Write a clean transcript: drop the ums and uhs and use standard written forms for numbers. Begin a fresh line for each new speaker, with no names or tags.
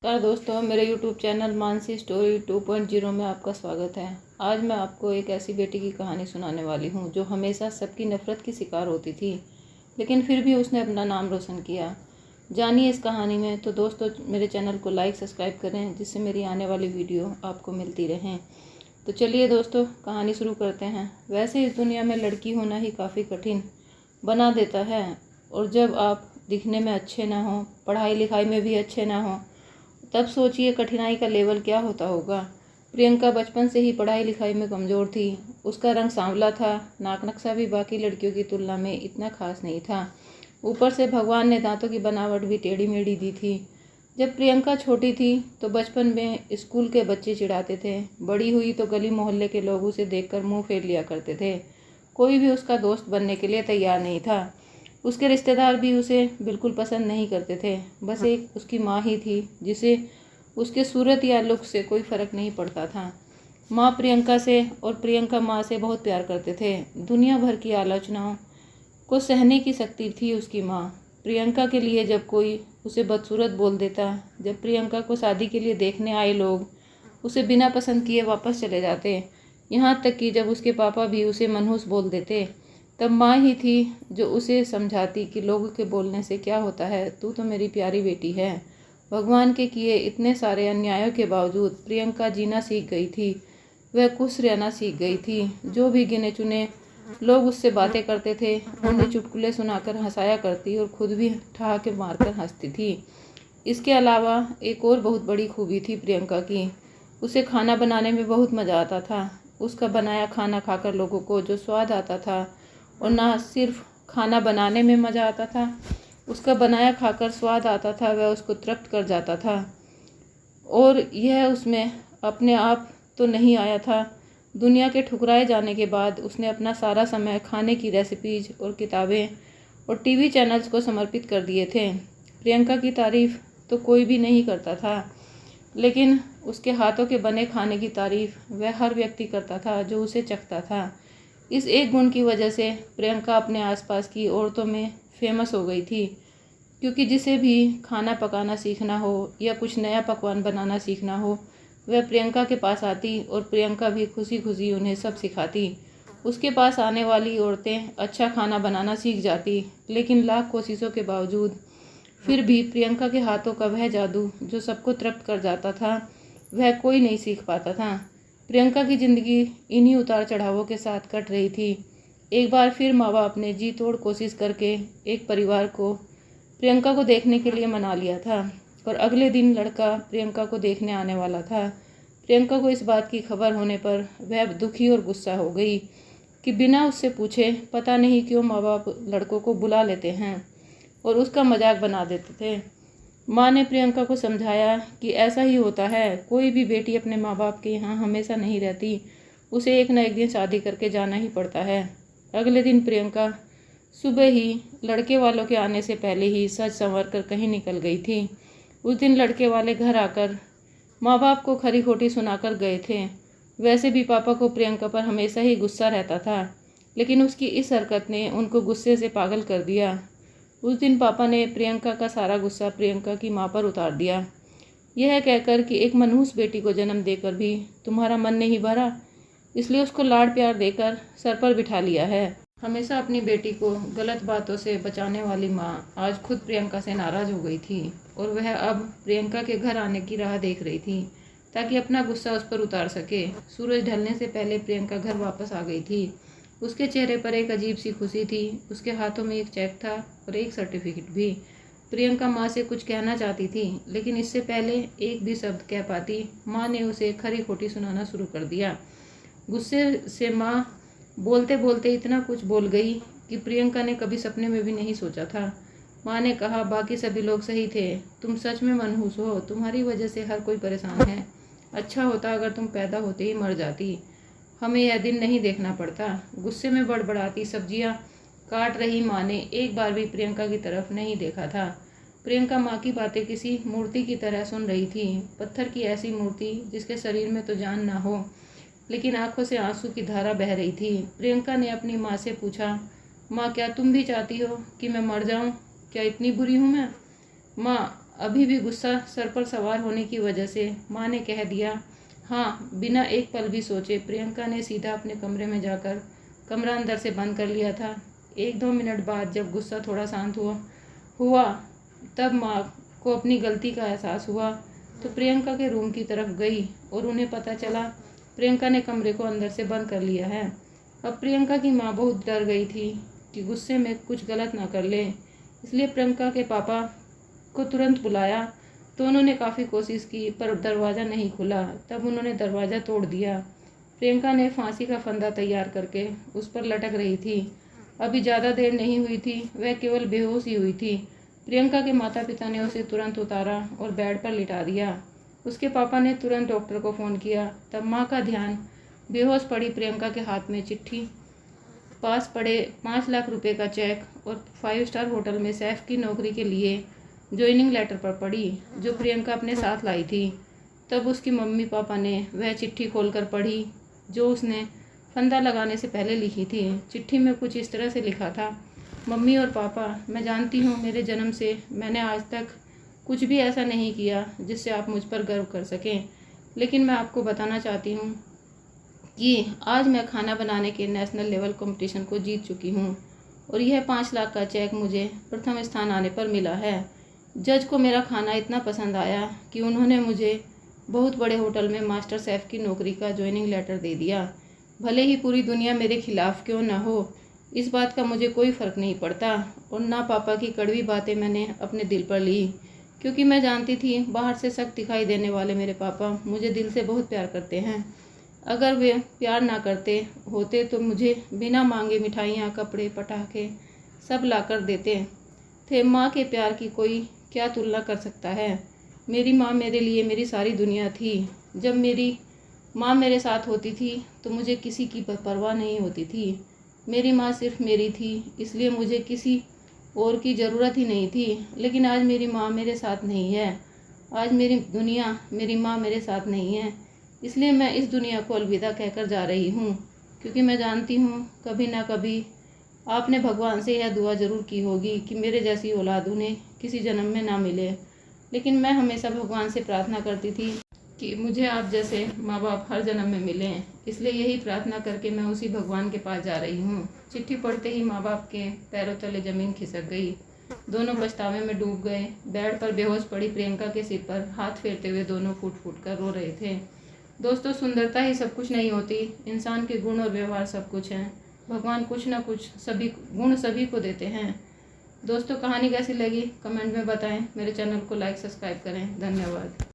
नमस्कार दोस्तों, मेरे YouTube चैनल मानसी स्टोरी 2.0 में आपका स्वागत है। आज मैं आपको एक ऐसी बेटी की कहानी सुनाने वाली हूँ जो हमेशा सबकी नफ़रत की शिकार होती थी, लेकिन फिर भी उसने अपना नाम रोशन किया। जानिए इस कहानी में। तो दोस्तों, मेरे चैनल को लाइक सब्सक्राइब करें जिससे मेरी आने वाली वीडियो आपको मिलती रहें। तो चलिए दोस्तों, कहानी शुरू करते हैं। वैसे इस दुनिया में लड़की होना ही काफ़ी कठिन बना देता है, और जब आप दिखने में अच्छे ना हों, पढ़ाई लिखाई में भी अच्छे ना हों, तब सोचिए कठिनाई का लेवल क्या होता होगा। प्रियंका बचपन से ही पढ़ाई लिखाई में कमज़ोर थी। उसका रंग सांवला था, नाक नक्शा भी बाकी लड़कियों की तुलना में इतना खास नहीं था। ऊपर से भगवान ने दांतों की बनावट भी टेढ़ी मेढ़ी दी थी। जब प्रियंका छोटी थी तो बचपन में स्कूल के बच्चे चिढ़ाते थे। बड़ी हुई तो गली मोहल्ले के लोग उसे देखकर मुंह फेर लिया करते थे। कोई भी उसका दोस्त बनने के लिए तैयार नहीं था। उसके रिश्तेदार भी उसे बिल्कुल पसंद नहीं करते थे। बस एक उसकी माँ ही थी जिसे उसके सूरत या लुक से कोई फ़र्क नहीं पड़ता था। माँ प्रियंका से और प्रियंका माँ से बहुत प्यार करते थे। दुनिया भर की आलोचनाओं को सहने की शक्ति थी उसकी माँ। प्रियंका के लिए जब कोई उसे बदसूरत बोल देता, जब प्रियंका को शादी के लिए देखने आए लोग उसे बिना पसंद किए वापस चले जाते, यहाँ तक कि जब उसके पापा भी उसे मनहूस बोल देते, तब माँ ही थी जो उसे समझाती कि लोगों के बोलने से क्या होता है, तू तो मेरी प्यारी बेटी है। भगवान के किए इतने सारे अन्यायों के बावजूद प्रियंका जीना सीख गई थी। वह खुश रहना सीख गई थी। जो भी गिने चुने लोग उससे बातें करते थे, उन्हें चुटकुले सुनाकर हंसाया करती और खुद भी ठहाके मारकर हंसती थी। इसके अलावा एक और बहुत बड़ी खूबी थी प्रियंका की। उसे खाना बनाने में बहुत मज़ा आता था। उसका बनाया खाना खाकर लोगों को जो स्वाद आता था, और ना सिर्फ खाना बनाने में मज़ा आता था, उसका बनाया खाकर स्वाद आता था, वह उसको तृप्त कर जाता था। और यह उसमें अपने आप तो नहीं आया था। दुनिया के ठुकराए जाने के बाद उसने अपना सारा समय खाने की रेसिपीज और किताबें और टीवी चैनल्स को समर्पित कर दिए थे। प्रियंका की तारीफ़ तो कोई भी नहीं करता था, लेकिन उसके हाथों के बने खाने की तारीफ़ वह हर व्यक्ति करता था जो उसे चखता था। इस एक गुण की वजह से प्रियंका अपने आसपास की औरतों में फेमस हो गई थी, क्योंकि जिसे भी खाना पकाना सीखना हो या कुछ नया पकवान बनाना सीखना हो, वह प्रियंका के पास आती और प्रियंका भी खुशी खुशी उन्हें सब सिखाती। उसके पास आने वाली औरतें अच्छा खाना बनाना सीख जाती, लेकिन लाख कोशिशों के बावजूद फिर भी प्रियंका के हाथों का वह जादू जो सबको तृप्त कर जाता था, वह कोई नहीं सीख पाता था। प्रियंका की ज़िंदगी इन्हीं उतार चढ़ावों के साथ कट रही थी। एक बार फिर माँ बाप ने जी तोड़ कोशिश करके एक परिवार को प्रियंका को देखने के लिए मना लिया था, और अगले दिन लड़का प्रियंका को देखने आने वाला था। प्रियंका को इस बात की खबर होने पर वह दुखी और गुस्सा हो गई कि बिना उससे पूछे पता नहीं क्यों माँ बाप लड़कों को बुला लेते हैं और उसका मजाक बना देते थे। माँ ने प्रियंका को समझाया कि ऐसा ही होता है, कोई भी बेटी अपने माँ बाप के यहाँ हमेशा नहीं रहती, उसे एक न एक दिन शादी करके जाना ही पड़ता है। अगले दिन प्रियंका सुबह ही लड़के वालों के आने से पहले ही सज संवर कर कहीं निकल गई थी। उस दिन लड़के वाले घर आकर माँ बाप को खरी खोटी सुनाकर गए थे। वैसे भी पापा को प्रियंका पर हमेशा ही गुस्सा रहता था, लेकिन उसकी इस हरकत ने उनको गुस्से से पागल कर दिया। उस दिन पापा ने प्रियंका का सारा गुस्सा प्रियंका की माँ पर उतार दिया, यह कहकर कि एक मनहूस बेटी को जन्म देकर भी तुम्हारा मन नहीं भरा, इसलिए उसको लाड़ प्यार देकर सर पर बिठा लिया है। हमेशा अपनी बेटी को गलत बातों से बचाने वाली माँ आज खुद प्रियंका से नाराज़ हो गई थी, और वह अब प्रियंका के घर आने की राह देख रही थी ताकि अपना गुस्सा उस पर उतार सके। सूरज ढलने से पहले प्रियंका घर वापस आ गई थी। उसके चेहरे पर एक अजीब सी खुशी थी। उसके हाथों में एक चेक था और एक सर्टिफिकेट भी। प्रियंका माँ से कुछ कहना चाहती थी, लेकिन इससे पहले एक भी शब्द कह पाती, माँ ने उसे खरी खोटी सुनाना शुरू कर दिया। गुस्से से माँ बोलते बोलते इतना कुछ बोल गई कि प्रियंका ने कभी सपने में भी नहीं सोचा था। माँ ने कहा, बाकी सभी लोग सही थे, तुम सच में मनहूस हो, तुम्हारी वजह से हर कोई परेशान है। अच्छा होता अगर तुम पैदा होते ही मर जाती, हमें यह दिन नहीं देखना पड़ता। गुस्से में बड़बड़ाती सब्जियां काट रही माँ ने एक बार भी प्रियंका की तरफ नहीं देखा था। प्रियंका माँ की बातें किसी मूर्ति की तरह सुन रही थी, पत्थर की ऐसी मूर्ति जिसके शरीर में तो जान ना हो, लेकिन आंखों से आंसू की धारा बह रही थी। प्रियंका ने अपनी माँ से पूछा, माँ क्या तुम भी चाहती हो कि मैं मर जाऊँ? क्या इतनी बुरी हूँ मैं? माँ अभी भी गुस्सा सर पर सवार होने की वजह से माँ ने कह दिया। हाँ, बिना एक पल भी सोचे प्रियंका ने सीधा अपने कमरे में जाकर कमरा अंदर से बंद कर लिया था। 1-2 मिनट बाद जब गुस्सा थोड़ा शांत हुआ तब माँ को अपनी गलती का एहसास हुआ तो प्रियंका के रूम की तरफ गई और उन्हें पता चला प्रियंका ने कमरे को अंदर से बंद कर लिया है। अब प्रियंका की माँ बहुत डर गई थी कि गुस्से में कुछ गलत ना कर ले, इसलिए प्रियंका के पापा को तुरंत बुलाया तो उन्होंने काफ़ी कोशिश की पर दरवाज़ा नहीं खुला। तब उन्होंने दरवाज़ा तोड़ दिया। प्रियंका ने फांसी का फंदा तैयार करके उस पर लटक रही थी। अभी ज़्यादा देर नहीं हुई थी, वह केवल बेहोश ही हुई थी। प्रियंका के माता पिता ने उसे तुरंत उतारा और बेड पर लिटा दिया। उसके पापा ने तुरंत डॉक्टर को फ़ोन किया। तब माँ का ध्यान बेहोश पड़ी प्रियंका के हाथ में चिट्ठी, पास पड़े 5 लाख रुपए का चेक और 5 स्टार होटल में शेफ की नौकरी के लिए ज्वाइनिंग लेटर पर पड़ी जो प्रियंका अपने साथ लाई थी। तब उसकी मम्मी पापा ने वह चिट्ठी खोलकर पढ़ी जो उसने फंदा लगाने से पहले लिखी थी। चिट्ठी में कुछ इस तरह से लिखा था। मम्मी और पापा, मैं जानती हूँ मेरे जन्म से मैंने आज तक कुछ भी ऐसा नहीं किया जिससे आप मुझ पर गर्व कर सकें, लेकिन मैं आपको बताना चाहती हूँ कि आज मैं खाना बनाने के नेशनल लेवल कंपटीशन को जीत चुकी हूँ और यह 5 लाख का चेक मुझे प्रथम स्थान आने पर मिला है। जज को मेरा खाना इतना पसंद आया कि उन्होंने मुझे बहुत बड़े होटल में मास्टर शेफ़ की नौकरी का ज्वाइनिंग लेटर दे दिया। भले ही पूरी दुनिया मेरे खिलाफ क्यों न हो, इस बात का मुझे कोई फ़र्क नहीं पड़ता और ना पापा की कड़वी बातें मैंने अपने दिल पर ली, क्योंकि मैं जानती थी बाहर से सख्त दिखाई देने वाले मेरे पापा मुझे दिल से बहुत प्यार करते हैं। अगर वे प्यार ना करते होते तो मुझे बिना मांगे मिठाइयाँ, कपड़े, पटाखे सब लाकर देते थे। माँ के प्यार की कोई क्या तुलना कर सकता है। मेरी माँ मेरे लिए मेरी सारी दुनिया थी। जब मेरी माँ मेरे साथ होती थी तो मुझे किसी की परवाह नहीं होती थी। मेरी माँ सिर्फ मेरी थी, इसलिए मुझे किसी और की ज़रूरत ही नहीं थी। लेकिन आज मेरी माँ मेरे साथ नहीं है। आज मेरी दुनिया, मेरी माँ मेरे साथ नहीं है, इसलिए मैं इस दुनिया को अलविदा कहकर जा रही हूँ, क्योंकि मैं जानती हूँ कभी ना कभी आपने भगवान से यह दुआ ज़रूर की होगी कि मेरे जैसी औलाद उन्हें किसी जन्म में ना मिले। लेकिन मैं हमेशा भगवान से प्रार्थना करती थी कि मुझे आप जैसे माँ बाप हर जन्म में मिलें, इसलिए यही प्रार्थना करके मैं उसी भगवान के पास जा रही हूँ। चिट्ठी पढ़ते ही माँ बाप के पैरों तले ज़मीन खिसक गई। दोनों पछतावे में डूब गए। बेड पर बेहोश पड़ी प्रियंका के सिर पर हाथ फेरते हुए दोनों फूट फूट कर रो रहे थे। दोस्तों, सुंदरता ही सब कुछ नहीं होती, इंसान के गुण और व्यवहार सब कुछ हैं। भगवान कुछ ना कुछ गुण सभी को देते हैं। दोस्तों, कहानी कैसी लगी कमेंट में बताएं। मेरे चैनल को लाइक सब्सक्राइब करें। धन्यवाद।